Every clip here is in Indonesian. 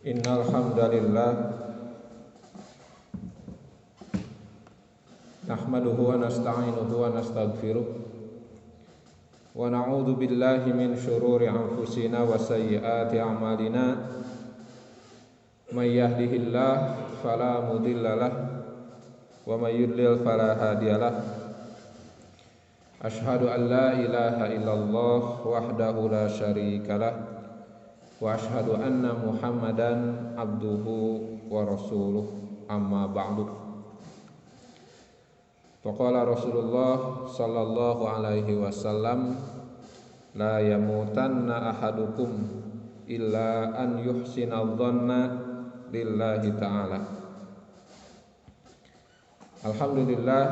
Innal hamdalillah nahmaduhu wa nasta'inuhu wa nastaghfiruh wa na'udzu billahi min shururi anfusina wa sayyiati a'malina may yahdihillahu fala mudhillalah wa may yudlil fala hadiyalah. Ashhadu an la ilaha illallah wahdahu la syarikalah wa ashhadu anna Muhammadan abduhu wa rasuluh, amma ba'du. Faqala Rasulullah sallallahu alaihi wasallam, la yamutanna ahadukum illa an yuhsina dhanna lillahi ta'ala. Alhamdulillah,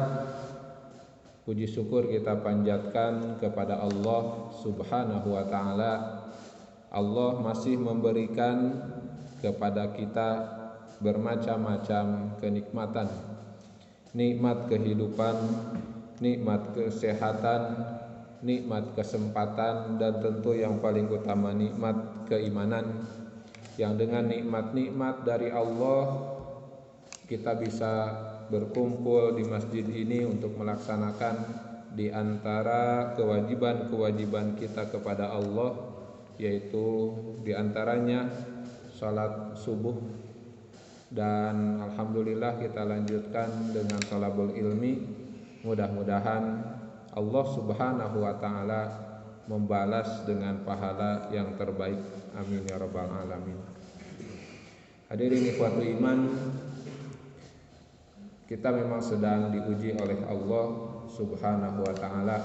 puji syukur kita panjatkan kepada Allah subhanahu wa ta'ala. Allah masih memberikan kepada kita bermacam-macam kenikmatan, nikmat kehidupan, nikmat kesehatan, nikmat kesempatan, dan tentu yang paling utama nikmat keimanan. Yang dengan nikmat-nikmat dari Allah kita bisa berkumpul di masjid ini untuk melaksanakan di antara kewajiban-kewajiban kita kepada Allah, yaitu diantaranya salat subuh, dan alhamdulillah kita lanjutkan dengan thalabul ilmi. Mudah-mudahan Allah subhanahu wa ta'ala membalas dengan pahala yang terbaik, amin ya rabbal alamin. Hadirin ikhwatul iman, kita memang sedang diuji oleh Allah subhanahu wa ta'ala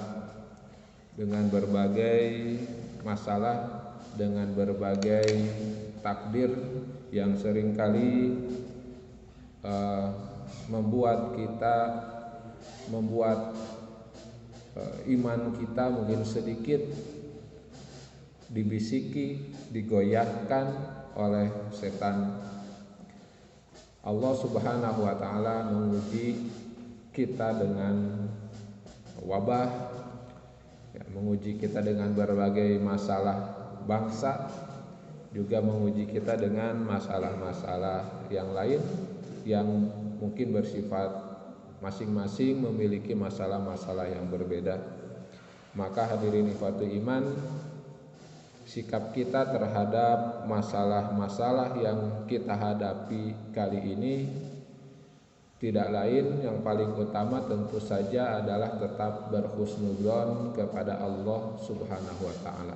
dengan berbagai masalah, dengan berbagai takdir yang seringkali membuat iman kita mungkin sedikit dibisiki, digoyahkan oleh setan. Allah subhanahu wa ta'ala menguji kita dengan wabah, menguji kita dengan berbagai masalah bangsa, juga menguji kita dengan masalah-masalah yang lain yang mungkin bersifat masing-masing memiliki masalah-masalah yang berbeda. Maka hadirin ikhwatul iman, sikap kita terhadap masalah-masalah yang kita hadapi kali ini tidak lain, yang paling utama tentu saja adalah tetap berhusnudzon kepada Allah subhanahu wa ta'ala,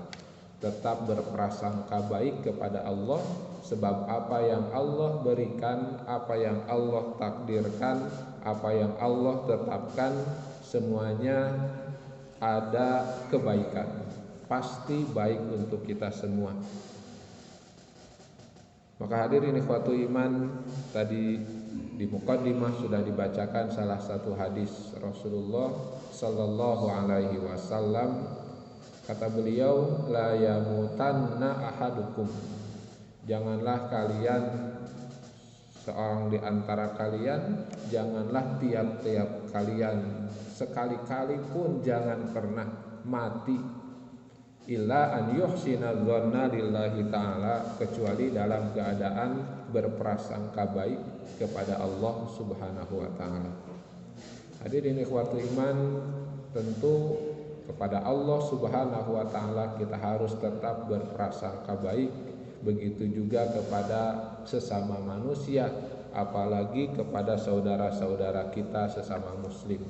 tetap berprasangka baik kepada Allah, sebab apa yang Allah berikan, apa yang Allah takdirkan, apa yang Allah tetapkan, semuanya ada kebaikan, pasti baik untuk kita semua. Maka hadirin ikhwatul iman, tadi di muqaddimah sudah dibacakan salah satu hadis Rasulullah sallallahu alaihi wasallam. Kata beliau, la yamutanna ahadukum, janganlah kalian, seorang di antara kalian, janganlah tiap-tiap kalian, sekali-kali pun jangan pernah mati, illa an yuhsina dhanna lillahi ta'ala, kecuali dalam keadaan berprasangka baik kepada Allah subhanahu wa ta'ala. Hadirin ikhwatul iman, tentu kepada Allah subhanahu wa ta'ala kita harus tetap berprasangka baik. Begitu juga kepada sesama manusia, apalagi kepada saudara-saudara kita sesama muslim.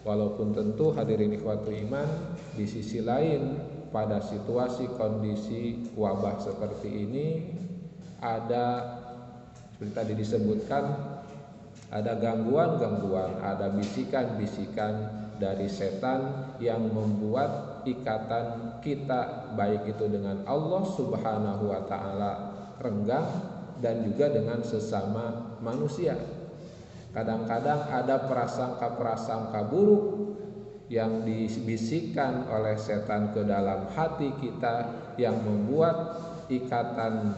Walaupun tentu hadirin ikhwatul iman, di sisi lain pada situasi kondisi wabah seperti ini ada, seperti tadi disebutkan, ada gangguan-gangguan, ada bisikan-bisikan dari setan yang membuat ikatan kita, baik itu dengan Allah subhanahu wa ta'ala, renggang, dan juga dengan sesama manusia. Kadang-kadang ada prasangka-prasangka buruk yang dibisikkan oleh setan ke dalam hati kita, yang membuat ikatan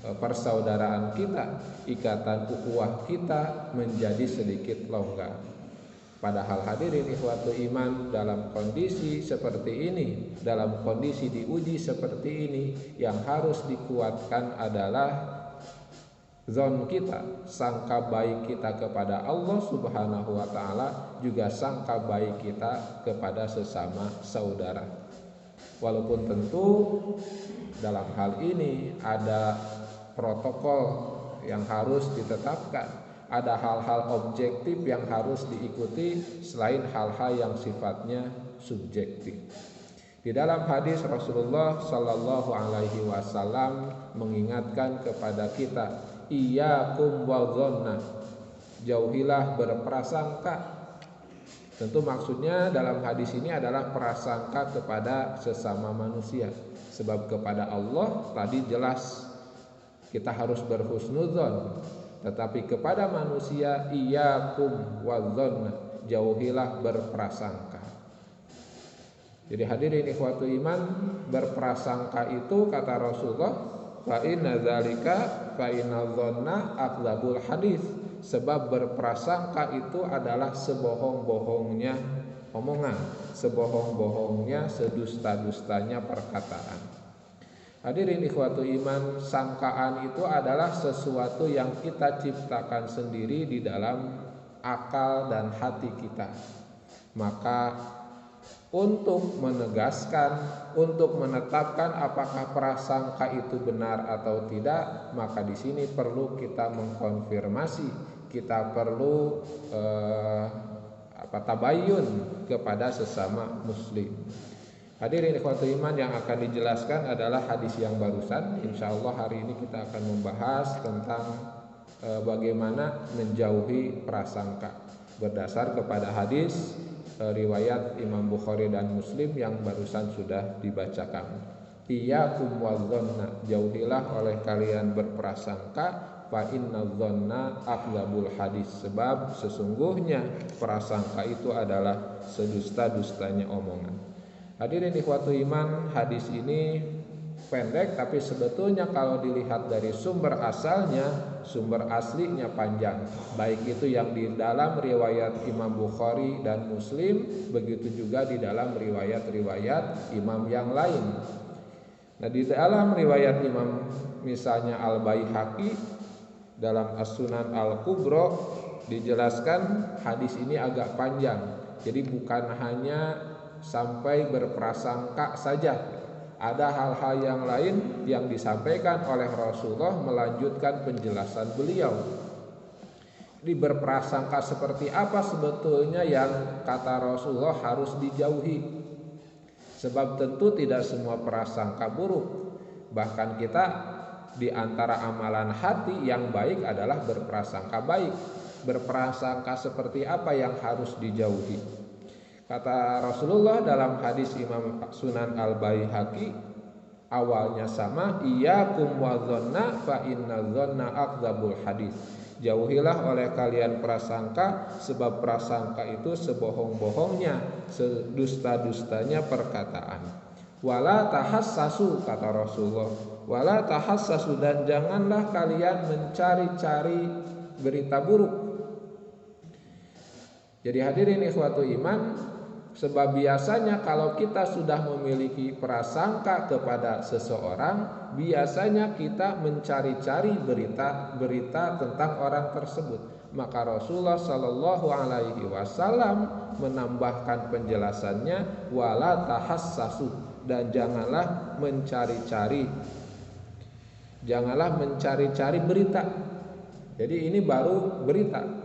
persaudaraan kita, ikatan ukhuwah kita menjadi sedikit longgar. Padahal hadirin ikhwatul iman, dalam kondisi seperti ini, dalam kondisi diuji seperti ini, yang harus dikuatkan adalah zon kita, sangka baik kita kepada Allah Subhanahu wa taala, juga sangka baik kita kepada sesama saudara. Walaupun tentu dalam hal ini ada protokol yang harus ditetapkan, ada hal-hal objektif yang harus diikuti selain hal-hal yang sifatnya subjektif. Di dalam hadis Rasulullah Sallallahu Alaihi Wasallam mengingatkan kepada kita, iyyakum wadzanna, jauhilah berprasangka. Tentu maksudnya dalam hadis ini adalah prasangka kepada sesama manusia. Sebab kepada Allah tadi jelas kita harus berhusnudzon, tetapi kepada manusia iyyakum wadzanna, jauhilah berprasangka. Jadi hadirin ikhwatu iman, berprasangka itu kata Rasulullah, fa inna dzalika fa inna dzanna akdzabul hadis, sebab berprasangka itu adalah sebohong-bohongnya omongan, sebohong-bohongnya, sedusta-dustanya perkataan. Hadirin ikhwatu iman, sangkaan itu adalah sesuatu yang kita ciptakan sendiri di dalam akal dan hati kita. Maka untuk menegaskan, untuk menetapkan apakah prasangka itu benar atau tidak, maka di sini perlu kita mengkonfirmasi, kita perlu tabayun kepada sesama muslim. Hadirin ikhwatul iman, yang akan dijelaskan adalah hadis yang barusan. Insyaallah hari ini kita akan membahas tentang bagaimana menjauhi prasangka berdasar kepada hadis riwayat Imam Bukhari dan Muslim yang barusan sudah dibacakan. Iyyakum wadzanna, jauhilah oleh kalian berprasangka, fa inna dzanna akdzabul hadis, sebab sesungguhnya prasangka itu adalah sedusta-dustanya omongan. Hadirin ikhwatu iman, hadis ini pendek, tapi sebetulnya kalau dilihat dari sumber asalnya, sumber aslinya panjang. Baik itu yang di dalam riwayat Imam Bukhari dan Muslim, begitu juga di dalam riwayat-riwayat imam yang lain. Nah, di dalam riwayat imam misalnya Al-Baihaqi dalam As-Sunan Al-Kubra dijelaskan hadis ini agak panjang. Jadi bukan hanya sampai berprasangka saja, ada hal-hal yang lain yang disampaikan oleh Rasulullah melanjutkan penjelasan beliau. Di berprasangka seperti apa sebetulnya yang kata Rasulullah harus dijauhi. Sebab tentu tidak semua prasangka buruk. Bahkan kita di antara amalan hati yang baik adalah berprasangka baik. Berprasangka seperti apa yang harus dijauhi? Kata Rasulullah dalam hadis Imam Sunan Al-Baihaqi, awalnya sama, iyyakum wadzanna fa inna dzanna akdzabul hadis. Jauhilah oleh kalian prasangka, sebab prasangka itu sebohong-bohongnya, sedusta-dustanya perkataan. Wala tahassasu, kata Rasulullah, wala tahassasu, dan janganlah kalian mencari-cari berita buruk. Jadi hadirin ikhwatu iman, sebab biasanya kalau kita sudah memiliki prasangka kepada seseorang, biasanya kita mencari-cari berita tentang orang tersebut. Maka Rasulullah Sallallahu Alaihi Wasallam menambahkan penjelasannya, wala tahassasu, dan janganlah mencari-cari berita. Jadi ini baru berita.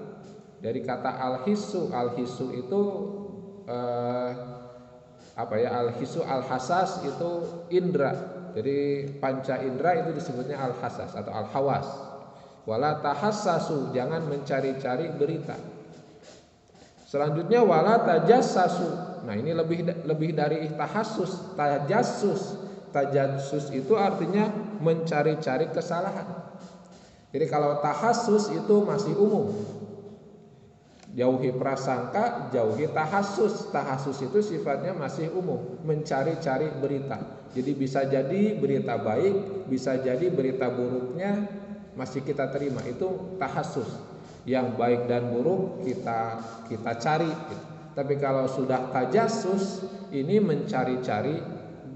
Dari kata al-hissu itu al-hissu al-hasas itu indra. Jadi panca indra itu disebutnya al-hasas atau al-hawas. Wala tahassasu, jangan mencari-cari berita. Selanjutnya wala tajassasu. Nah, ini lebih dari tahassus, tajassus. Tajassus itu artinya mencari-cari kesalahan. Jadi kalau tahassus itu masih umum. Jauhi prasangka, jauhi tahassus. Tahassus itu sifatnya masih umum, mencari-cari berita. Jadi bisa jadi berita baik, bisa jadi berita buruknya masih kita terima. Itu tahassus. Yang baik dan buruk kita cari. Tapi kalau sudah tajassus, ini mencari-cari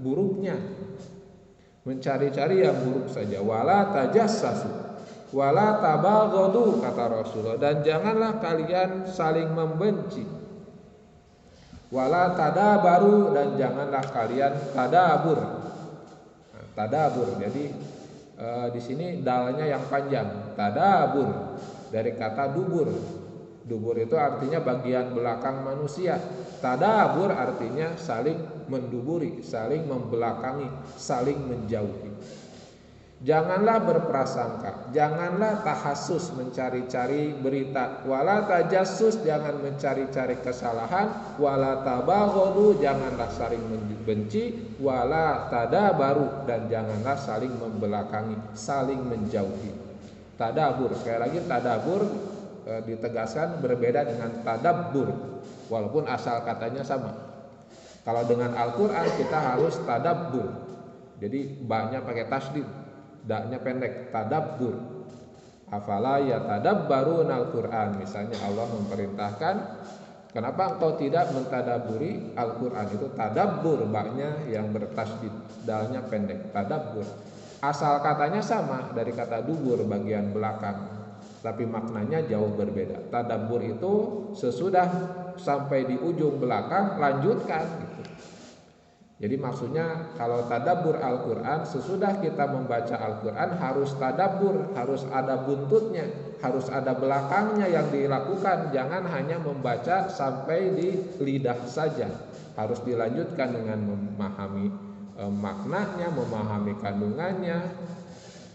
buruknya. Mencari-cari yang buruk saja. Wala tajassasu. Wala tabaghadu kata Rasulullah, dan janganlah kalian saling membenci. Wala tadabaru, dan janganlah kalian tadabur. Nah, tadabur. Jadi di sini dalnya yang panjang. Tadabur dari kata dubur. Dubur itu artinya bagian belakang manusia. Tadabur artinya saling menduburi, saling membelakangi, saling menjauhi. Janganlah berprasangka, janganlah tahasus mencari-cari berita, wala tajassus, jangan mencari-cari kesalahan, wala tabaghadu, janganlah saling membenci, wala tadabaru, dan janganlah saling membelakangi, saling menjauhi. Tadabur, sekali lagi tadabur ditegaskan berbeda dengan tadabbur, walaupun asal katanya sama. Kalau dengan Al-Quran kita harus tadabbur, jadi ba-nya pakai tasdid, da-nya pendek, tadabbur. Afala yatadabbaruna al-Qur'an. Misalnya Allah memerintahkan, kenapa engkau tidak mentadabburi Al-Qur'an? Itu tadabbur, ba-nya yang bertasdid, dal-nya pendek, tadabbur. Asal katanya sama dari kata dubur, bagian belakang, tapi maknanya jauh berbeda. Tadabbur itu sesudah sampai di ujung belakang lanjutkan gitu. Jadi maksudnya kalau tadabbur Al-Quran, sesudah kita membaca Al-Quran harus tadabbur, harus ada buntutnya, harus ada belakangnya yang dilakukan. Jangan hanya membaca sampai di lidah saja, harus dilanjutkan dengan memahami maknanya, memahami kandungannya,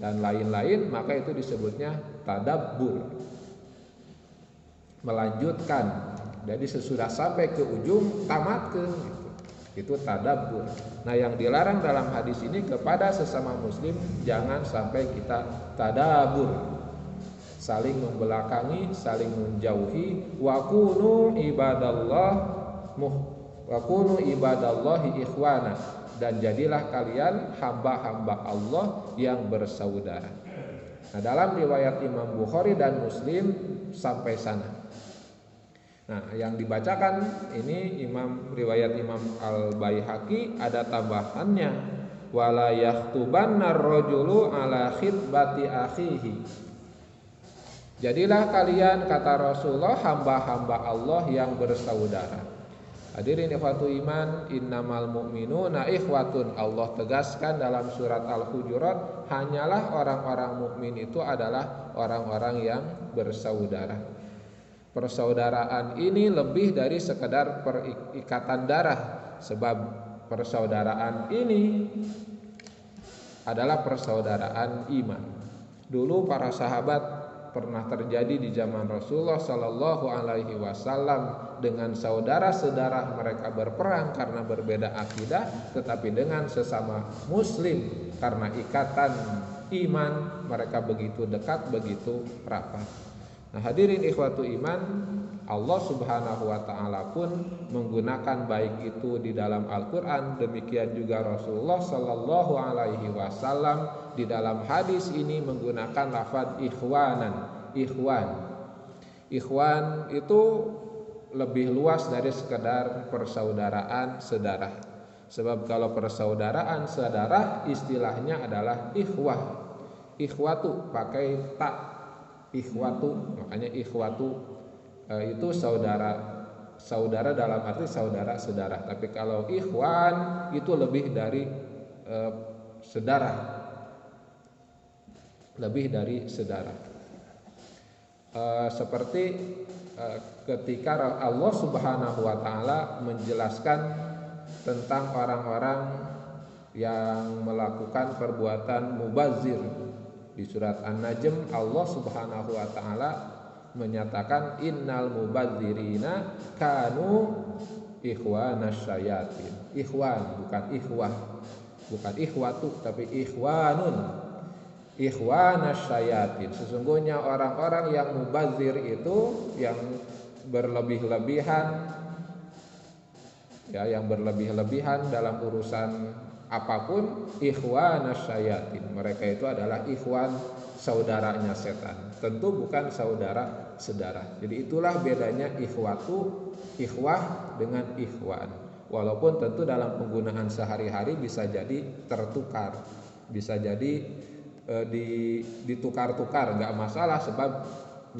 dan lain-lain. Maka itu disebutnya tadabbur, melanjutkan. Jadi sesudah sampai ke ujung tamatkan. Itu tadabbur. Nah, yang dilarang dalam hadis ini kepada sesama muslim, jangan sampai kita tadabbur, saling membelakangi, saling menjauhi. Wa kunu ibadallahi ikhwana, dan jadilah kalian hamba-hamba Allah yang bersaudara. Nah, dalam riwayat Imam Bukhari dan Muslim sampai sana. Nah, yang dibacakan ini riwayat Imam Al-Baihaqi ada tambahannya, wala yaktubanna ar-rajulu ala khitbati akhihi. Jadilah kalian, kata Rasulullah, hamba-hamba Allah yang bersaudara. Hadirin ikhwatu iman, innamal mu'minuna ikhwatun. Allah tegaskan dalam surat Al-Hujurat, hanyalah orang-orang mukmin itu adalah orang-orang yang bersaudara. Persaudaraan ini lebih dari sekedar perikatan darah, sebab persaudaraan ini adalah persaudaraan iman. Dulu para sahabat pernah terjadi di zaman Rasulullah Sallallahu Alaihi Wasallam dengan saudara-saudara mereka berperang karena berbeda akidah, tetapi dengan sesama Muslim karena ikatan iman mereka begitu dekat, begitu rapat. Nah, hadirin ikhwatu iman, Allah Subhanahu wa taala pun menggunakan baik itu di dalam Al-Qur'an, demikian juga Rasulullah sallallahu alaihi wasallam di dalam hadis ini menggunakan lafaz ikhwanan, ikhwan. Ikhwan itu lebih luas dari sekedar persaudaraan saudara. Sebab kalau persaudaraan saudara istilahnya adalah ikhwah. Ikhwatu pakai tak, ikhwatu, makanya ikhwatu itu saudara dalam arti saudara-saudara. Tapi kalau ikhwan itu lebih dari saudara, lebih dari saudara. Seperti ketika Allah Subhanahu wa taala menjelaskan tentang orang-orang yang melakukan perbuatan mubazir. Di surat An-Najm Allah Subhanahu wa taala menyatakan innal mubadzirina kanu ikhwanas syayatin. Ikhwan, bukan ikhwah. Bukan ikhwatu tapi ikhwanun. Ikhwanas syayatin. Sesungguhnya orang-orang yang mubadzir itu yang berlebih-lebihan, ya, yang berlebih-lebihan dalam urusan apapun, ikhwanas syayatin. Mereka itu adalah ikhwan, saudaranya setan. Tentu bukan saudara-saudara. Jadi itulah bedanya ikhwatu, ikhwah dengan ikhwan. Walaupun tentu dalam penggunaan sehari-hari bisa jadi tertukar, bisa jadi ditukar-tukar, nggak masalah, sebab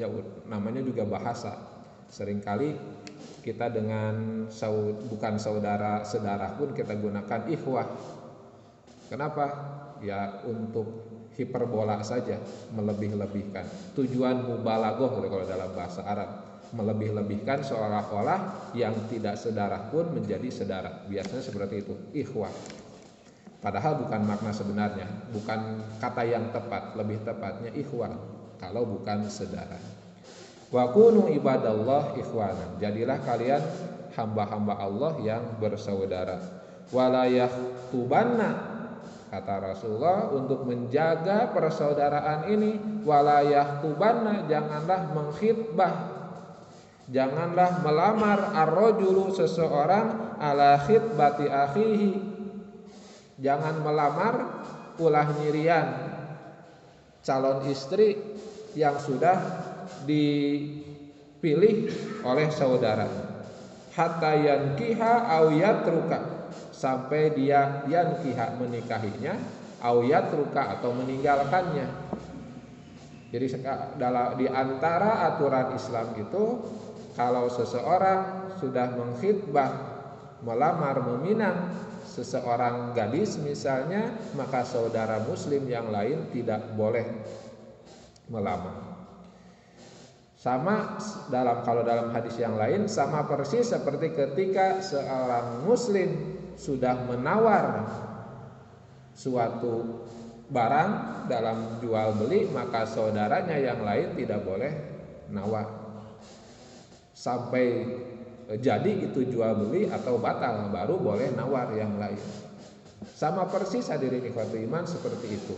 ya namanya juga bahasa. Seringkali kita dengan bukan saudara pun kita gunakan ikhwah. Kenapa? Ya untuk hiperbola saja, melebih-lebihkan. Tujuan mubalaghah kalau dalam bahasa Arab, melebih-lebihkan seolah-olah yang tidak sedarah pun menjadi saudara. Biasanya seperti itu, ikhwah. Padahal bukan makna sebenarnya, bukan kata yang tepat, lebih tepatnya ikhwah kalau bukan saudara. Wa kunu ibadallah ikhwana. Jadilah kalian hamba-hamba Allah yang bersaudara. Wala yahtubanna, kata Rasulullah, untuk menjaga persaudaraan ini, wala yahtubanna, janganlah mengkhitbah, janganlah melamar ar-rajulu, seseorang, ala khitbati akhihi, jangan melamar ulah nyirian calon istri yang sudah dipilih oleh saudara. Hatta yankiha aw yatruka, sampai dia yankiha menikahinya, aw yatruka atau meninggalkannya. Jadi di antara aturan Islam itu, kalau seseorang sudah mengkhitbah, melamar, meminang seseorang gadis misalnya, maka saudara muslim yang lain tidak boleh melamar. Sama kalau dalam hadis yang lain, sama persis seperti ketika seorang muslim sudah menawar suatu barang dalam jual beli, maka saudaranya yang lain tidak boleh nawar sampai jadi itu jual beli atau batal, baru boleh nawar yang lain. Sama persis hadirin ikhwatul iman seperti itu.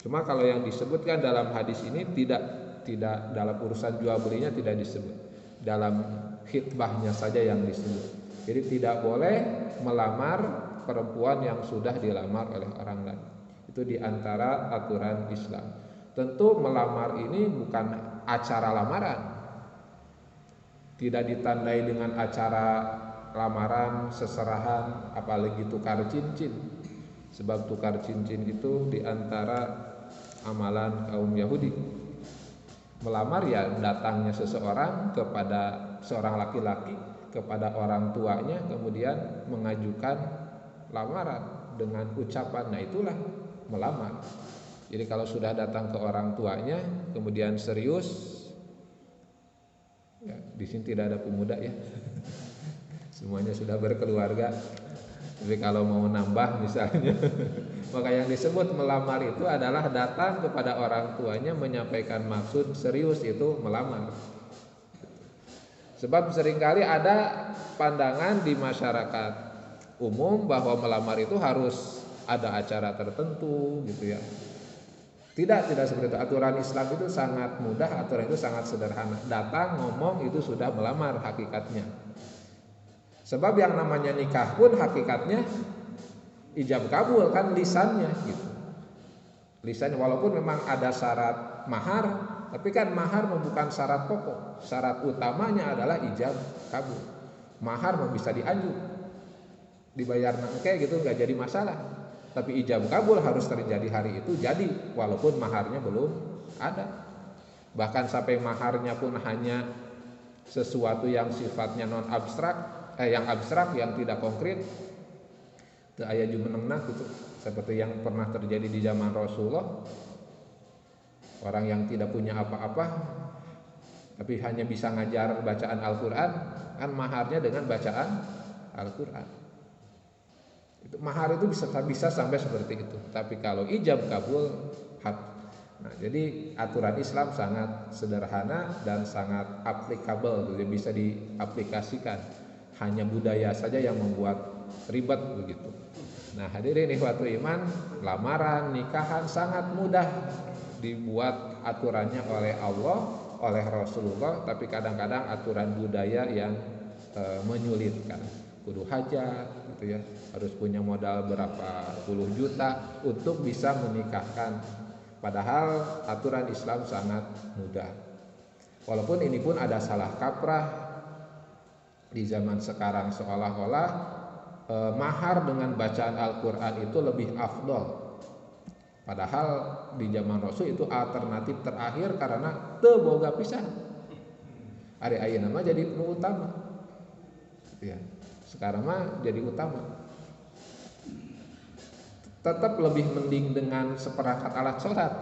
Cuma kalau yang disebutkan dalam hadis ini tidak dalam urusan jual belinya tidak disebut, dalam khitbahnya saja yang disebut. Jadi tidak boleh melamar perempuan yang sudah dilamar oleh orang lain. Itu diantara aturan Islam. Tentu melamar ini bukan acara lamaran, tidak ditandai dengan acara lamaran, seserahan, apalagi tukar cincin. Sebab tukar cincin itu diantara amalan kaum Yahudi. Melamar ya datangnya seseorang kepada seorang laki-laki kepada orang tuanya, kemudian mengajukan lamaran dengan ucapan, nah itulah melamar. Jadi kalau sudah datang ke orang tuanya kemudian serius, ya, di sini tidak ada pemuda ya, semuanya sudah berkeluarga. Tapi kalau mau nambah misalnya, maka yang disebut melamar itu adalah datang kepada orang tuanya menyampaikan maksud serius, itu melamar. Sebab seringkali ada pandangan di masyarakat umum bahwa melamar itu harus ada acara tertentu gitu ya. Tidak seperti itu. Aturan Islam itu sangat mudah, aturan itu sangat sederhana. Datang ngomong itu sudah melamar hakikatnya. Sebab yang namanya nikah pun hakikatnya ijab kabul kan lisannya gitu. Lisannya walaupun memang ada syarat mahar, tapi kan mahar bukan syarat pokok. Syarat utamanya adalah ijab kabul. Mahar bisa diajukan, dibayar nangke gitu nggak jadi masalah. Tapi ijab kabul harus terjadi hari itu jadi, walaupun maharnya belum ada. Bahkan sampai maharnya pun hanya sesuatu yang sifatnya non abstrak, yang abstrak, yang tidak konkret. Itu aya jumenengna gitu. Seperti yang pernah terjadi di zaman Rasulullah. Orang yang tidak punya apa-apa tapi hanya bisa ngajar bacaan Al-Qur'an, kan maharnya dengan bacaan Al-Qur'an. Itu mahar itu bisa sampai seperti itu. Tapi kalau ijab kabul hak. Nah, jadi aturan Islam sangat sederhana dan sangat applicable, jadi bisa diaplikasikan. Hanya budaya saja yang membuat ribet begitu. Nah, hadirin ikhwatul iman, lamaran, nikahan sangat mudah dibuat aturannya oleh Allah, oleh Rasulullah, tapi kadang-kadang aturan budaya yang menyulitkan. Kudu hajat gitu ya, harus punya modal berapa puluh juta untuk bisa menikahkan. Padahal aturan Islam sangat mudah. Walaupun ini pun ada salah kaprah di zaman sekarang, seolah-olah mahar dengan bacaan Al-Quran itu lebih afdol. Padahal di zaman Rasul itu alternatif terakhir karena teu boga pisan. Ari ayeuna mah jadi nu utama. Ya. Sekarang mah jadi utama. Tetap lebih mending dengan seperangkat alat sholat,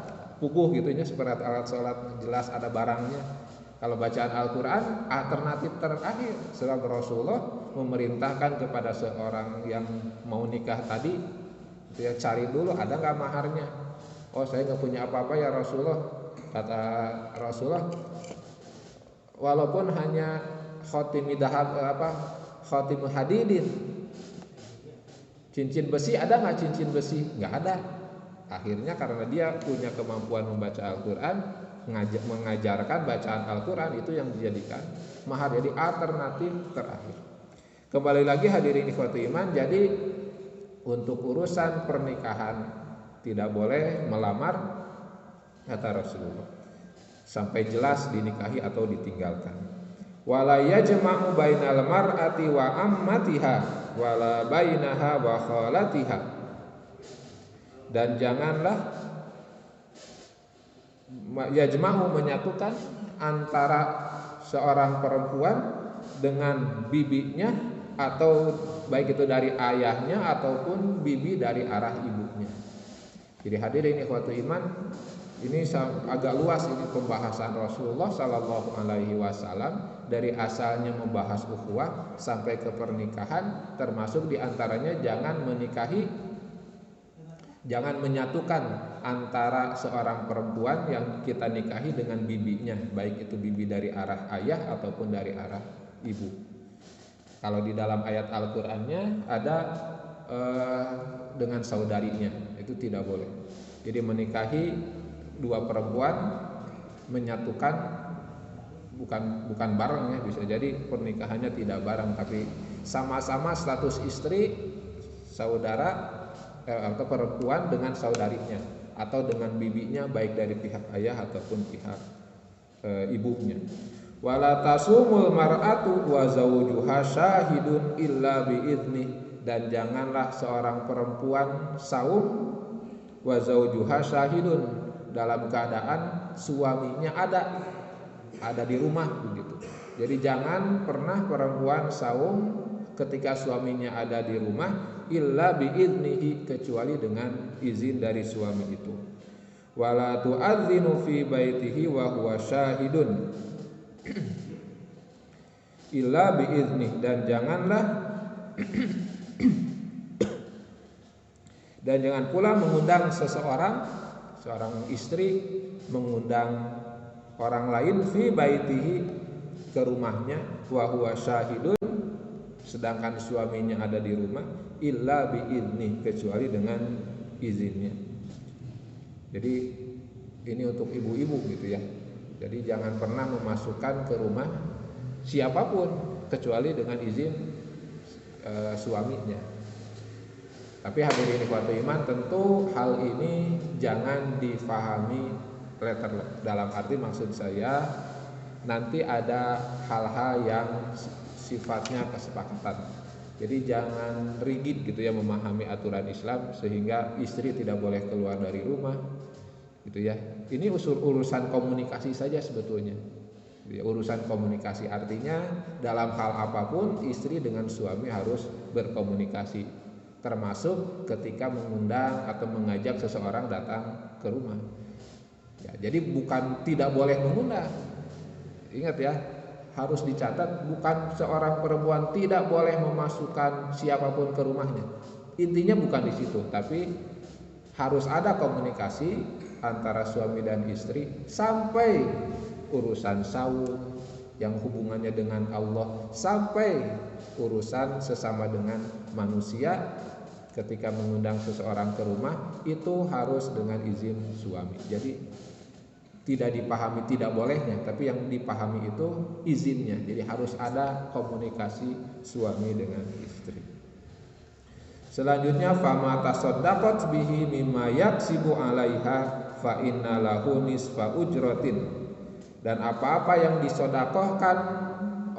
puguh gitu ya, seperangkat alat sholat jelas ada barangnya. Kalau bacaan Al-Quran alternatif terakhir. Sebab Rasulullah memerintahkan kepada seorang yang mau nikah tadi, dia cari dulu ada nggak maharnya. Oh saya nggak punya apa-apa ya Rasulullah. Kata Rasulullah, walaupun hanya khotim hadidin, cincin besi ada nggak cincin besi? Nggak ada. Akhirnya karena dia punya kemampuan membaca Al-Quran, mengajarkan bacaan Al-Quran itu yang dijadikan mahar, jadi alternatif terakhir. Kembali lagi hadirin ikhwati iman, jadi untuk urusan pernikahan tidak boleh melamar kata Rasulullah sampai jelas dinikahi atau ditinggalkan. Wala yajma'u bainal mar'ati wa ammatiha wala bainaha wa khalatiha, dan janganlah yajma'u menyatukan antara seorang perempuan dengan bibinya, atau baik itu dari ayahnya ataupun bibi dari arah ibunya. Jadi hadirin ikhwatu iman, ini agak luas ini pembahasan Rasulullah Sallallahu Alaihi Wasallam dari asalnya membahas ukhuwah sampai ke pernikahan, termasuk diantaranya jangan menyatukan antara seorang perempuan yang kita nikahi dengan bibinya, baik itu bibi dari arah ayah ataupun dari arah ibu. Kalau di dalam ayat Al-Qur'annya ada dengan saudarinya, itu tidak boleh. Jadi menikahi dua perempuan menyatukan bukan bareng ya, bisa jadi pernikahannya tidak bareng tapi sama-sama status istri, saudara atau perempuan dengan saudarinya atau dengan bibinya, baik dari pihak ayah ataupun pihak ibunya. Wala tasumul mar'atu wa zawjuha syahidun illa biidnih, dan janganlah seorang perempuan saum wa zawjuha syahidun, dalam keadaan suaminya ada di rumah begitu. Jadi jangan pernah perempuan saum ketika suaminya ada di rumah illa biidnihi, kecuali dengan izin dari suami itu. Wala tu'adzinu fi baitihi wa huwa syahidun illa biidnih, dan jangan pula mengundang seorang istri mengundang orang lain fi baitihi, ke rumahnya, wa huwa syahidun, sedangkan suaminya ada di rumah, illa biidnih, kecuali dengan izinnya. Jadi ini untuk ibu-ibu gitu ya. Jadi jangan pernah memasukkan ke rumah siapapun kecuali dengan izin suaminya. Tapi hadirin ikhwatu iman, tentu hal ini jangan difahami letter, dalam arti maksud saya nanti ada hal-hal yang sifatnya kesepakatan. Jadi jangan rigid gitu ya memahami aturan Islam sehingga istri tidak boleh keluar dari rumah gitu ya. Ini urusan komunikasi saja sebetulnya. Urusan komunikasi artinya dalam hal apapun istri dengan suami harus berkomunikasi, termasuk ketika mengundang atau mengajak seseorang datang ke rumah. Ya, jadi bukan tidak boleh mengundang. Ingat ya, harus dicatat, bukan seorang perempuan tidak boleh memasukkan siapapun ke rumahnya. Intinya bukan di situ, tapi harus ada komunikasi antara suami dan istri sampai urusan saum yang hubungannya dengan Allah, sampai urusan sesama dengan manusia. Ketika mengundang seseorang ke rumah itu harus dengan izin suami. Jadi tidak dipahami tidak bolehnya, tapi yang dipahami itu izinnya. Jadi harus ada komunikasi suami dengan istri. Selanjutnya fama tasaddaqat bihi mimma yaksibu 'alaiha fa inna lahu nisfa ujratin, dan apa-apa yang disedekahkan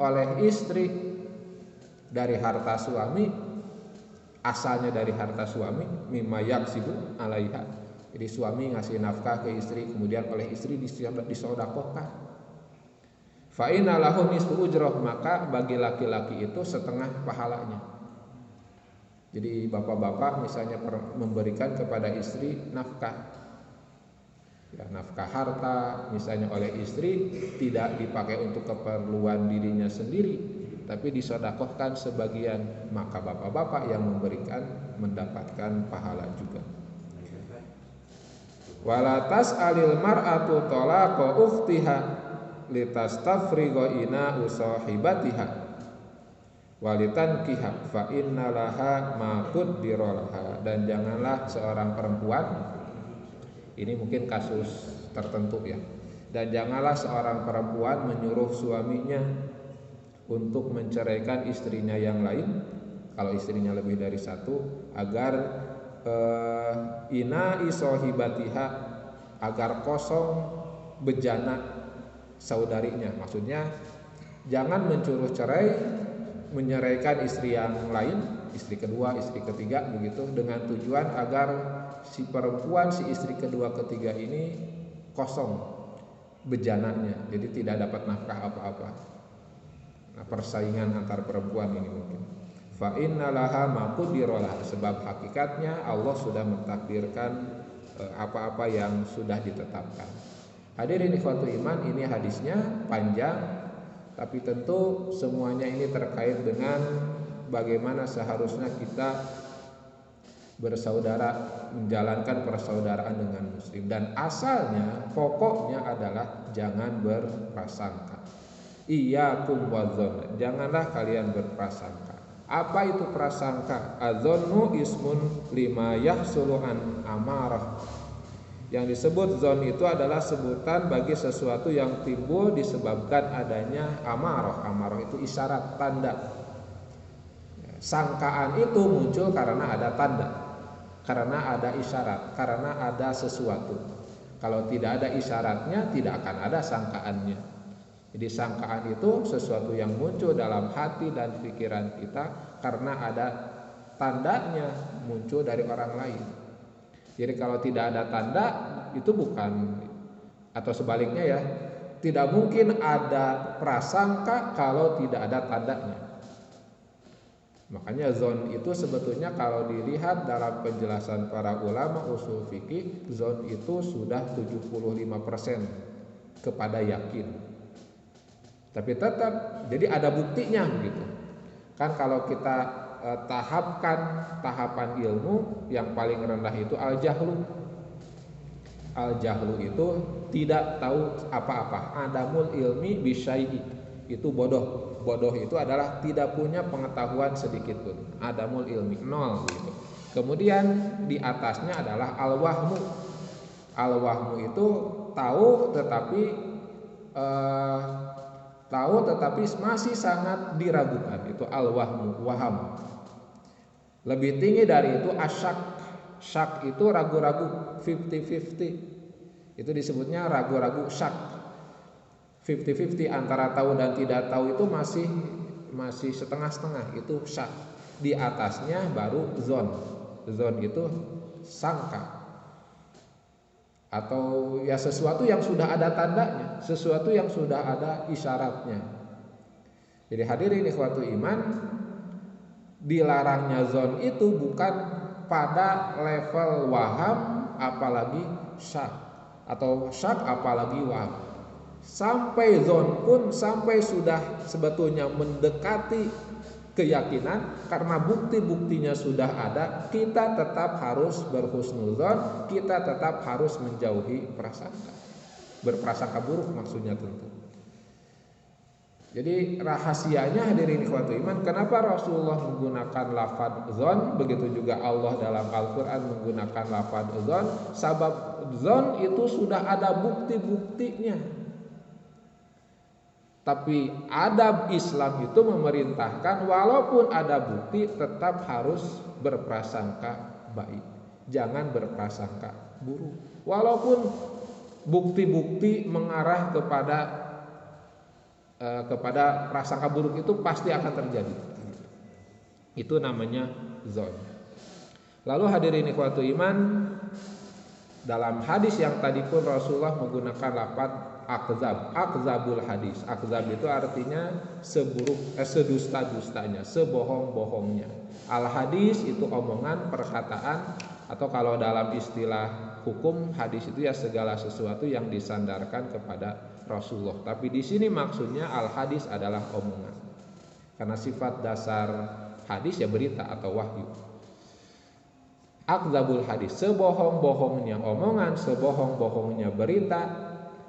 oleh istri dari harta suami, asalnya dari harta suami, mimma yaksibu 'alaiha, Jadi suami ngasih nafkah ke istri, kemudian oleh istri disodakohkan. Fa inna lahu nisfu ujrah, maka bagi laki-laki itu setengah pahalanya. Jadi bapak-bapak misalnya memberikan kepada istri nafkah, ya, nafkah harta misalnya oleh istri tidak dipakai untuk keperluan dirinya sendiri, tapi disodakohkan sebagian, maka bapak-bapak yang memberikan mendapatkan pahala juga. Wala tas'alil mar'atu talaqa ukhtiha litastafrigo ina usahibatiha walitankiha fa innalaha ma quddiralaha. Dan janganlah seorang perempuan, ini mungkin kasus tertentu ya, dan janganlah seorang perempuan menyuruh suaminya untuk menceraikan istrinya yang lain, kalau istrinya lebih dari satu, agar ina isohibatiha, agar kosong bejana saudarinya. Maksudnya jangan mencuruh cerai, menyeraikan istri yang lain, istri kedua, istri ketiga begitu, dengan tujuan agar si perempuan, si istri kedua ketiga ini kosong bejananya, jadi tidak dapat nafkah apa-apa. Nah, persaingan antar perempuan ini mungkin. Fa innalaha ma quddiralaha, sebab hakikatnya Allah sudah mentakdirkan apa-apa yang sudah ditetapkan. Hadirin ikhwatul iman, ini hadisnya panjang, tapi tentu semuanya ini terkait dengan bagaimana seharusnya kita bersaudara, menjalankan persaudaraan dengan muslim. Dan asalnya, pokoknya adalah jangan berprasangka. Iyyakum wadzon, janganlah kalian berprasangka. Apa itu prasangka? Adzonnu ismun lima yahsulu an amarah. Yang disebut zon itu adalah sebutan bagi sesuatu yang timbul disebabkan adanya amarah. Amarah itu isyarat, tanda. Sangkaan itu muncul karena ada tanda, karena ada isyarat, karena ada sesuatu. Kalau tidak ada isyaratnya, tidak akan ada sangkaannya. Jadi sangkaan itu sesuatu yang muncul dalam hati dan pikiran kita karena ada tandanya, muncul dari orang lain. Jadi kalau tidak ada tanda, itu bukan, atau sebaliknya ya, tidak mungkin ada prasangka kalau tidak ada tandanya. Makanya zon itu sebetulnya kalau dilihat dalam penjelasan para ulama usul fikih, zon itu sudah 75% kepada yakin. Tapi tetap, jadi ada buktinya gitu. Kan kalau kita tahapan ilmu, yang paling rendah itu al-jahlu. Al-jahlu itu tidak tahu apa-apa. Adamul ilmi bisyai'i, itu bodoh. Bodoh itu adalah tidak punya pengetahuan sedikit pun. Adamul ilmi, nol gitu. Kemudian di atasnya adalah al-wahmu. Al-wahmu itu tahu tetapi masih sangat diragukan. Itu al-wahmu, waham. Lebih tinggi dari itu asyak. Syak itu ragu-ragu, 50-50. Itu disebutnya ragu-ragu syak. 50-50 antara tahu dan tidak tahu itu masih setengah-setengah, itu syak. Di atasnya baru zon. Zon itu sangka, atau ya sesuatu yang sudah ada tandanya, sesuatu yang sudah ada isyaratnya. Jadi hadirin ikhwatul iman, dilarangnya zon itu bukan pada level waham apalagi syak, atau syak apalagi waham. Sampai zon pun, sampai sudah sebetulnya mendekati keyakinan, karena bukti-buktinya sudah ada, kita tetap harus berhusnuzon, kita tetap harus menjauhi prasangka, berprasangka buruk maksudnya tentu. Jadi rahasianya hadirin ikhwatul iman, kenapa Rasulullah menggunakan lafadz zon, begitu juga Allah dalam Al-Quran menggunakan lafadz zon, sabab zon itu sudah ada bukti-buktinya. Tapi adab Islam itu memerintahkan walaupun ada bukti tetap harus berprasangka baik, jangan berprasangka buruk. Walaupun bukti-bukti mengarah kepada prasangka buruk itu pasti akan terjadi. Itu namanya zon. Lalu hadirin ikhwatul iman, Dalam hadis yang tadi pun Rasulullah menggunakan lafaz akzab, akzabul hadis. Akzab itu artinya sedusta-dustanya, sebohong-bohongnya. Al hadis itu omongan, perkataan, atau kalau dalam istilah hukum hadis itu ya segala sesuatu yang disandarkan kepada Rasulullah. Tapi di sini maksudnya al hadis adalah omongan. Karena sifat dasar hadis ya berita atau wahyu. Akzabul hadis, sebohong-bohongnya omongan, sebohong-bohongnya berita,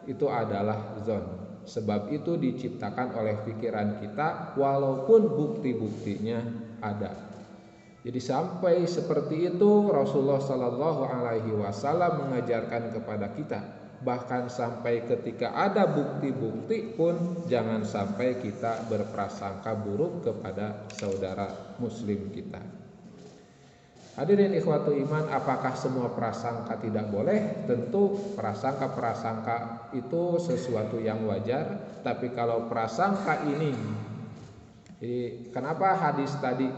itu adalah zon. Sebab itu diciptakan oleh pikiran kita walaupun bukti-buktinya ada. Jadi sampai seperti itu Rasulullah Shallallahu Alaihi Wasallam mengajarkan kepada kita. Bahkan sampai ketika ada bukti-bukti pun jangan sampai kita berprasangka buruk kepada saudara muslim kita. Hadirin ikhwatu iman, apakah semua prasangka tidak boleh? Tentu prasangka-prasangka itu sesuatu yang wajar. Tapi kalau prasangka ini, kenapa hadis tadi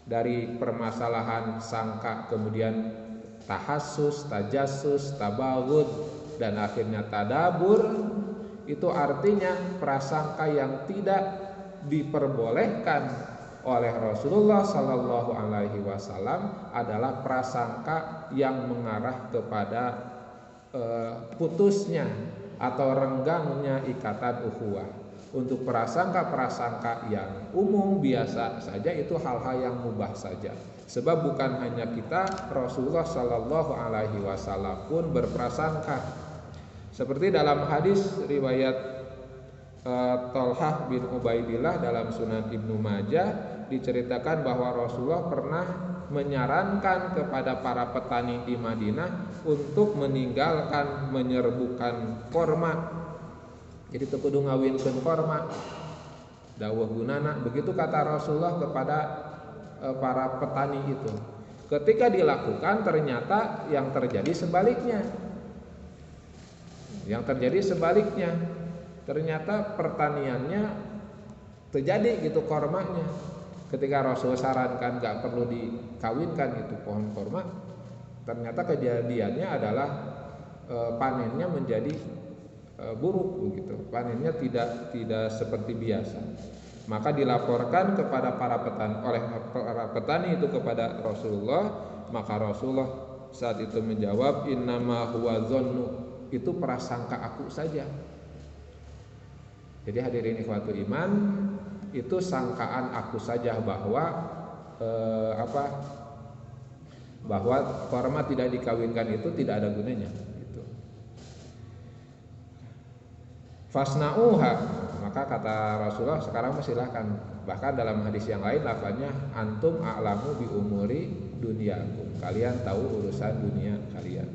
dari permasalahan sangka kemudian tahassus, tajassus, tabaghud dan akhirnya tadabur, itu artinya prasangka yang tidak diperbolehkan oleh Rasulullah Sallallahu Alaihi Wasallam adalah prasangka yang mengarah kepada putusnya atau renggangnya ikatan ukhuwah. Untuk prasangka-prasangka yang umum biasa saja itu hal-hal yang mubah saja. Sebab bukan hanya kita, Rasulullah Sallallahu Alaihi Wasallam pun berprasangka. Seperti dalam hadis riwayat Thalhah bin Ubaidillah dalam Sunan Ibnu Majah diceritakan bahwa Rasulullah pernah menyarankan kepada para petani di Madinah untuk meninggalkan menyerbukan korma. Jadi teu kudu ngawinkeun korma. Dawuh gunana, begitu kata Rasulullah kepada para petani itu. Ketika dilakukan ternyata yang terjadi sebaliknya. Ternyata pertaniannya terjadi gitu kormanya. Ketika Rasul sarankan gak perlu dikawinkan itu pohon korma, ternyata kejadiannya adalah panennya menjadi buruk begitu. Panennya tidak seperti biasa. Maka dilaporkan kepada oleh para petani itu kepada Rasulullah, maka Rasulullah saat itu menjawab, innama huwa dzannu, itu prasangka aku saja. Jadi hadirin ikhwatu iman, itu sangkaan aku saja bahwa bahwa korma tidak dikawinkan itu tidak ada gunanya gitu. Fasna'uha, maka kata Rasulullah sekarang silahkan. Bahkan dalam hadis yang lain lafaznya antum a'lamu bi umuri dunyakum, kalian tahu urusan dunia kalian.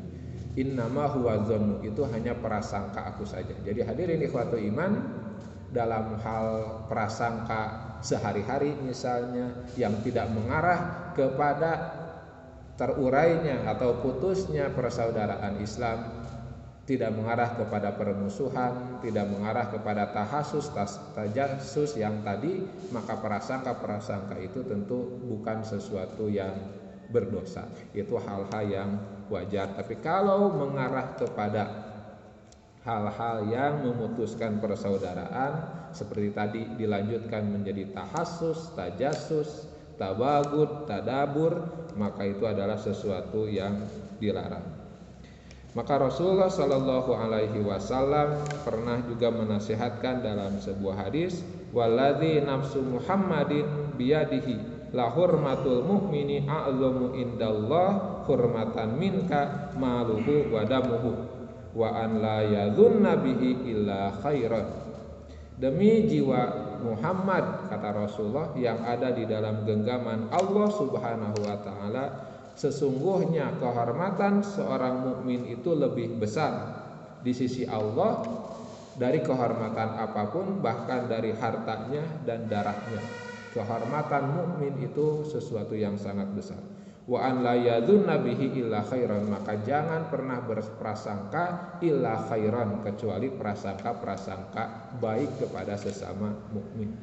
Innama huwa dzannu, itu hanya prasangka aku saja. Jadi hadirin ikhwatu iman, dalam hal prasangka sehari-hari misalnya yang tidak mengarah kepada terurainya atau putusnya persaudaraan Islam, tidak mengarah kepada permusuhan, tidak mengarah kepada tahassus, tajassus yang tadi, maka prasangka-prasangka itu tentu bukan sesuatu yang berdosa. Itu hal-hal yang wajar. Tapi kalau mengarah kepada hal-hal yang memutuskan persaudaraan, seperti tadi dilanjutkan menjadi tahassus, tajassus, tabaghud, tadabur, maka itu adalah sesuatu yang dilarang. Maka Rasulullah Shallallahu Alaihi Wasallam pernah juga menasihatkan dalam sebuah hadis, waladzi nafsu Muhammadin biyadihi la hurmatul mu'mini a'zamu indallah hurmatan minka maluhu wa damuhu wa an la yadhunna bihi illa khairan. Demi jiwa Muhammad, kata Rasulullah, yang ada di dalam genggaman Allah Subhanahu wa taala, sesungguhnya kehormatan seorang mukmin itu lebih besar di sisi Allah dari kehormatan apapun, bahkan dari hartanya dan darahnya. Kehormatan mukmin itu sesuatu yang sangat besar. Wa an la yadhunna bihi illa khairan, maka jangan pernah berprasangka illa khairan, kecuali prasangka-prasangka baik kepada sesama mukmin.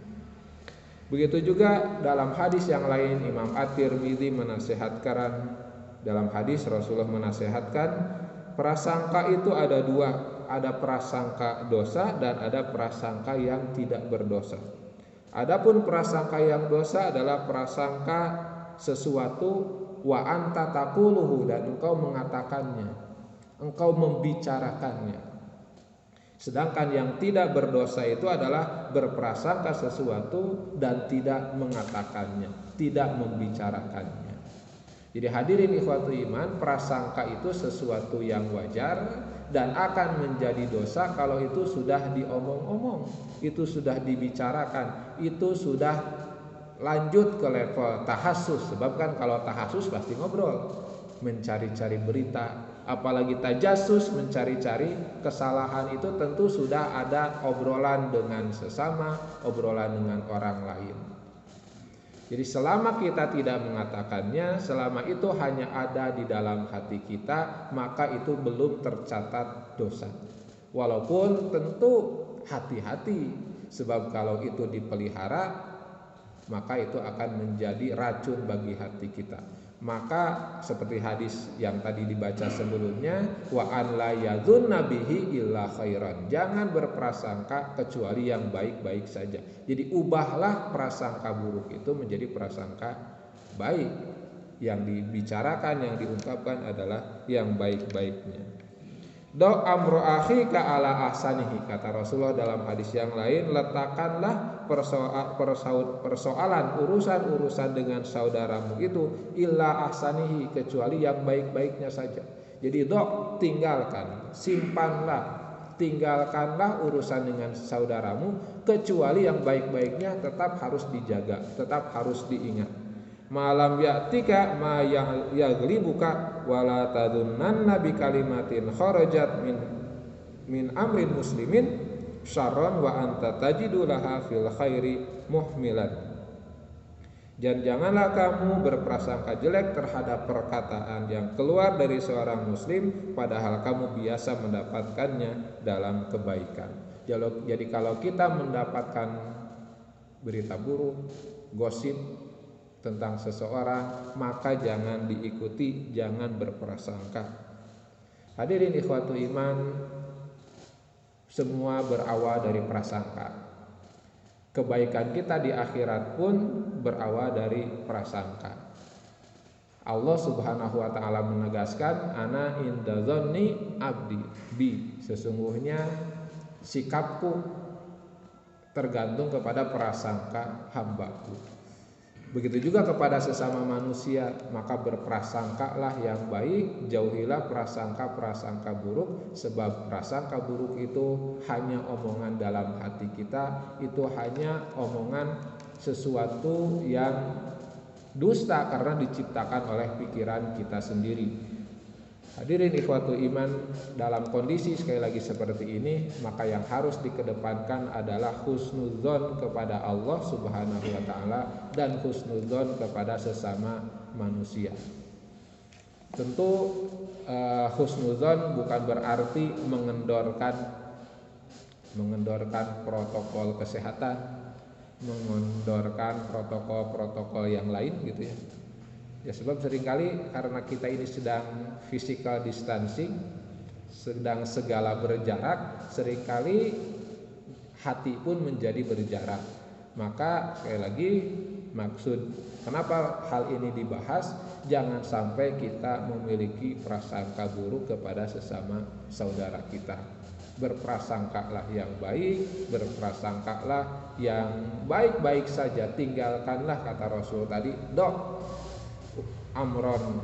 Begitu juga dalam hadis yang lain Imam At-Tirmidzi menasihatkan Dalam hadis Rasulullah menasihatkan prasangka itu ada dua, ada prasangka dosa dan ada prasangka yang tidak berdosa. Adapun prasangka yang dosa adalah prasangka sesuatu wa anta taquluhu, dan engkau mengatakannya, engkau membicarakannya. Sedangkan yang tidak berdosa itu adalah berprasangka sesuatu dan tidak mengatakannya, tidak membicarakannya. Jadi hadirin ikhwatul iman, prasangka itu sesuatu yang wajar dan akan menjadi dosa kalau itu sudah diomong-omong, itu sudah dibicarakan, itu sudah lanjut ke level tahassus. Sebab kan kalau tahassus pasti ngobrol, mencari-cari berita, apalagi tajassus, mencari-cari kesalahan, itu tentu sudah ada obrolan dengan sesama, obrolan dengan orang lain. Jadi selama kita tidak mengatakannya, selama itu hanya ada di dalam hati kita, maka itu belum tercatat dosa. Walaupun tentu hati-hati, sebab kalau itu dipelihara, maka itu akan menjadi racun bagi hati kita. Maka seperti hadis yang tadi dibaca sebelumnya, wa an la yadhunna bihi illa khairan, jangan berprasangka kecuali yang baik-baik saja. Jadi ubahlah prasangka buruk itu menjadi prasangka baik. Yang dibicarakan, yang diungkapkan adalah yang baik-baiknya. Do amro akhika ala ahsanihi, kata Rasulullah dalam hadis yang lain, letakkanlah persoalan urusan dengan saudaramu itu illa ahsanihi, kecuali yang baik-baiknya saja. Jadi do, tinggalkan, tinggalkanlah urusan dengan saudaramu, kecuali yang baik-baiknya tetap harus dijaga, tetap harus diingat. Malam ya'tika ma yaghlibuka wala tadunnanna bi kalimatin kharajat min amrin muslimin syarran wa anta tajidu laha fil khairi muhmilan. Dan janganlah kamu berprasangka jelek terhadap perkataan yang keluar dari seorang muslim, padahal kamu biasa mendapatkannya dalam kebaikan. Jadi kalau kita mendapatkan berita buruk, gosip tentang seseorang, maka jangan diikuti, jangan berprasangka. Hadirin ikhwatul iman, semua berawal dari prasangka. Kebaikan kita di akhirat pun berawal dari prasangka. Allah Subhanahu wa taala menegaskan, ana inda dzanni abdi bi, sesungguhnya sikapku tergantung kepada prasangka hambaku. Begitu juga kepada sesama manusia, maka berprasangkalah yang baik, jauhilah prasangka-prasangka buruk, sebab prasangka buruk itu hanya omongan dalam hati kita, itu hanya omongan sesuatu yang dusta karena diciptakan oleh pikiran kita sendiri. Hadirin ikhwatul iman, dalam kondisi sekali lagi seperti ini, maka yang harus dikedepankan adalah husnudzon kepada Allah Subhanahu wa taala dan husnudzon kepada sesama manusia. Tentu husnudzon bukan berarti mengendorkan protokol kesehatan, mengendorkan protokol-protokol yang lain gitu ya. Ya, sebab seringkali karena kita ini sedang physical distancing, sedang segala berjarak, seringkali hati pun menjadi berjarak. Maka sekali lagi maksud kenapa hal ini dibahas, jangan sampai kita memiliki prasangka buruk kepada sesama saudara kita. Berprasangkalah yang baik, berprasangkalah yang baik-baik saja, tinggalkanlah, kata Rasul tadi, amron,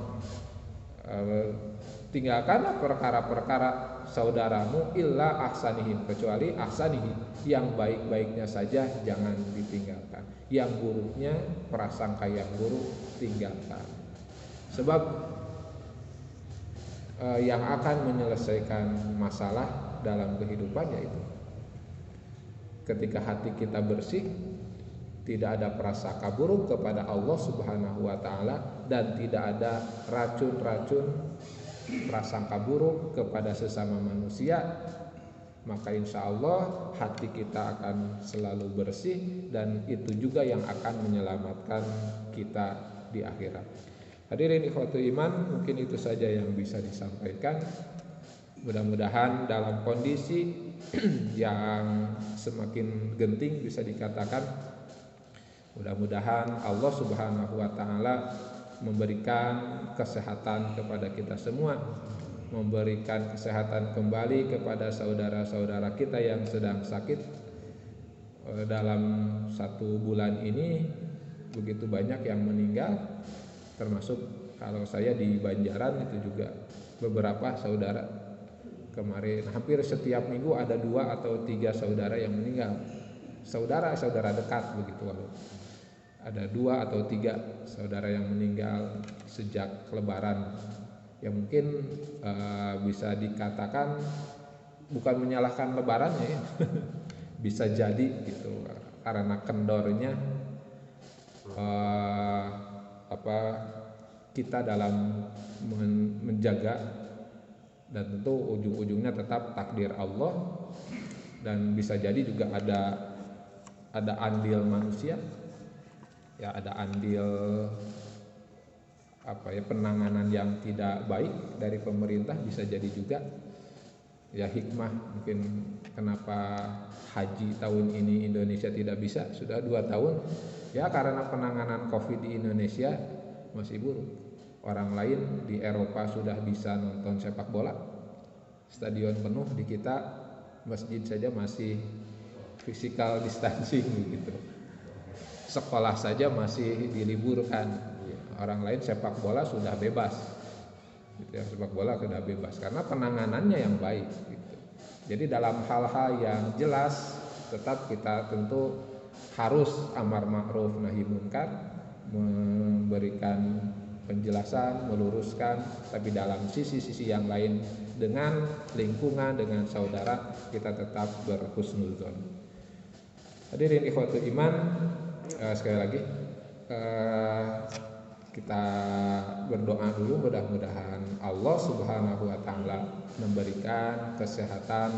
tinggalkanlah perkara-perkara saudaramu illa ahsanihim, kecuali ahsanihi, yang baik-baiknya saja jangan ditinggalkan, yang buruknya, prasangka yang buruk tinggalkan. Sebab yang akan menyelesaikan masalah dalam kehidupan yaitu ketika hati kita bersih, tidak ada prasangka buruk kepada Allah Subhanahu wa taala, dan tidak ada racun-racun prasangka buruk kepada sesama manusia, maka insya Allah hati kita akan selalu bersih, dan itu juga yang akan menyelamatkan kita di akhirat. Hadirin ikhwatul iman, mungkin itu saja yang bisa disampaikan. Mudah-mudahan dalam kondisi yang semakin genting bisa dikatakan, mudah-mudahan Allah Subhanahu wa taala memberikan kesehatan kepada kita semua, memberikan kesehatan kembali kepada saudara-saudara kita yang sedang sakit. Dalam 1 bulan ini begitu banyak yang meninggal, termasuk kalau saya di Banjaran itu juga beberapa saudara. Kemarin hampir setiap minggu ada 2 atau 3 saudara yang meninggal, saudara dekat begitu. Ada 2 atau 3 saudara yang meninggal sejak Lebaran, yang mungkin bisa dikatakan bukan menyalahkan Lebarannya ya. Bisa jadi gitu, karena kendornya kita dalam menjaga, dan tentu ujung-ujungnya tetap takdir Allah, dan bisa jadi juga ada andil manusia ya, ada andil penanganan yang tidak baik dari pemerintah, bisa jadi juga ya hikmah mungkin kenapa haji tahun ini Indonesia tidak bisa, sudah 2 tahun ya, karena penanganan COVID di Indonesia masih buruk. Orang lain di Eropa sudah bisa nonton sepak bola, stadion penuh, di kita masjid saja masih physical distancing gitu. Sekolah saja masih diliburkan. Orang lain sepak bola sudah bebas. Gitu ya, sepak bola sudah bebas karena penanganannya yang baik gitu. Jadi dalam hal-hal yang jelas tetap kita tentu harus amar ma'ruf nahi munkar, memberikan penjelasan, meluruskan, tapi dalam sisi-sisi yang lain dengan lingkungan, dengan saudara kita tetap berhusnuzon. Hadirin ikhwatul iman, sekali lagi kita berdoa dulu, mudah-mudahan Allah Subhanahu wa taala memberikan kesehatan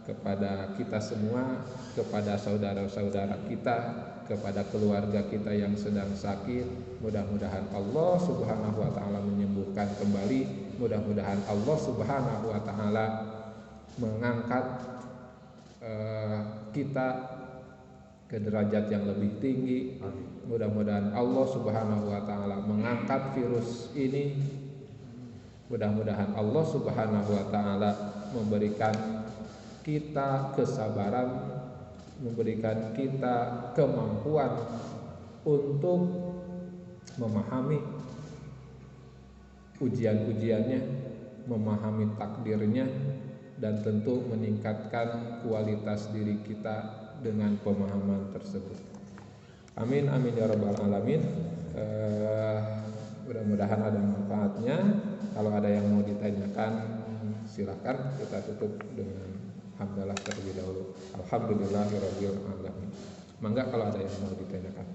kepada kita semua, kepada saudara-saudara kita, kepada keluarga kita yang sedang sakit. Mudah-mudahan Allah Subhanahu wa taala menyembuhkan kembali. Mudah-mudahan Allah Subhanahu wa taala mengangkat kita ke derajat yang lebih tinggi. Mudah-mudahan Allah Subhanahu wa taala mengangkat virus ini. Mudah-mudahan Allah Subhanahu wa taala memberikan kita kesabaran, memberikan kita kemampuan untuk memahami ujian-ujiannya, memahami takdirnya, dan tentu meningkatkan kualitas diri kita dengan pemahaman tersebut. Amin amin ya rabbal alamin. Mudah-mudahan ada manfaatnya. Kalau ada yang mau ditanyakan silakan. Kita tutup dengan hamdalah terlebih dahulu. Alhamdulillahirabbil alamin. Mangga kalau ada yang mau ditanyakan.